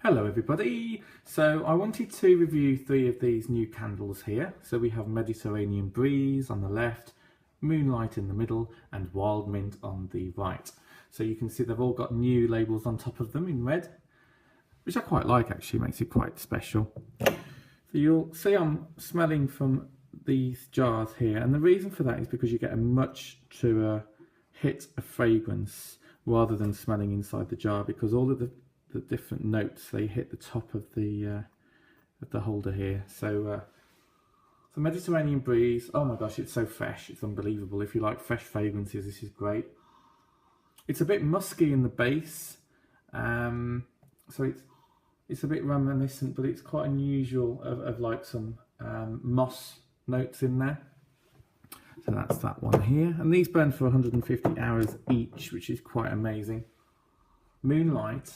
Hello everybody, so I wanted to review 3 of these new candles here. So we have Mediterranean Breeze on the left, Moonlight in the middle and Wild Mint on the right. So you can see they've all got new labels on top of them in red, which I quite like actually, makes it quite special. So you'll see I'm smelling from these jars here, and the reason for that is because you get a much truer hit of fragrance rather than smelling inside the jar, because all of the different notes, they hit the top of the holder here. So the Mediterranean Breeze, oh my gosh, it's so fresh, it's unbelievable. If you like fresh fragrances, this is great. It's a bit musky in the base, so it's a bit reminiscent, but it's quite unusual of like some moss notes in there. So that's that one here, and these burn for 150 hours each, which is quite amazing. Moonlight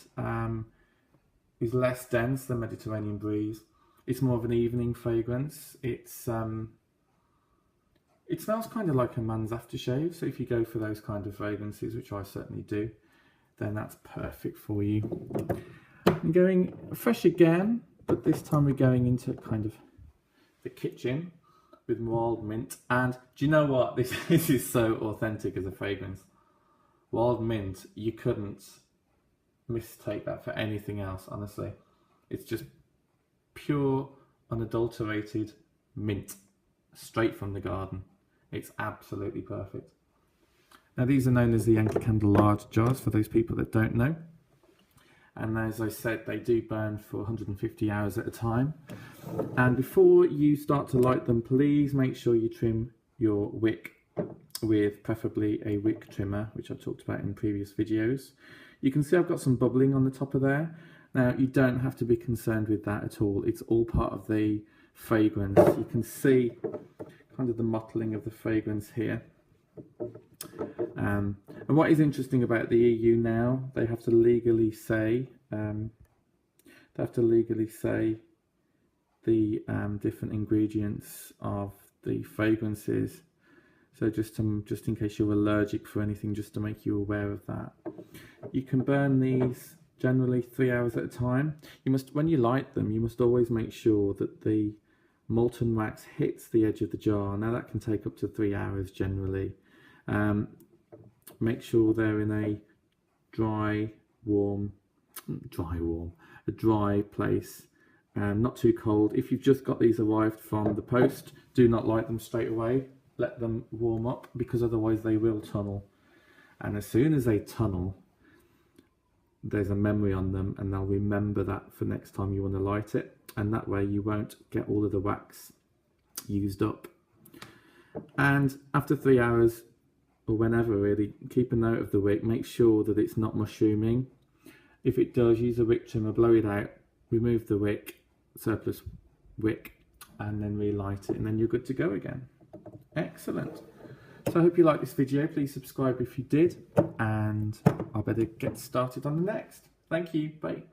is less dense than Mediterranean Breeze. It's more of an evening fragrance. It smells kind of like a man's aftershave, so if you go for those kind of fragrances, which I certainly do, then that's perfect for you. I'm going fresh again, but this time we're going into kind of the kitchen with Wild Mint. And do you know what? This is so authentic as a fragrance. Wild Mint, you couldn't mistake that for anything else, honestly. It's just pure, unadulterated mint, straight from the garden. It's absolutely perfect. Now these are known as the Yankee Candle large jars, for those people that don't know. And as I said, they do burn for 150 hours at a time. And before you start to light them, please make sure you trim your wick with preferably a wick trimmer, which I've talked about in previous videos. You can see I've got some bubbling on the top of there. Now you don't have to be concerned with that at all. It's all part of the fragrance. You can see kind of the mottling of the fragrance here. And what is interesting about the EU now, they have to legally say the different ingredients of the fragrances. So just in case you're allergic for anything, just to make you aware of that. You can burn these generally 3 hours at a time. When you light them, you must always make sure that the molten wax hits the edge of the jar. Now that can take up to 3 hours generally. Make sure they're in a dry place, not too cold. If you've just got these arrived from the post, do not light them straight away. Let them warm up, because otherwise they will tunnel. And as soon as they tunnel, there's a memory on them, and they'll remember that for next time you want to light it, and that way you won't get all of the wax used up. And after 3 hours, or whenever really, keep a note of the wick. Make sure that it's not mushrooming. If it does, use a wick trimmer, blow it out, remove the wick, surplus wick, and then relight it, and then you're good to go again. Excellent. So I hope you liked this video. Please subscribe if you did, and I better get started on the next. Thank you. Bye.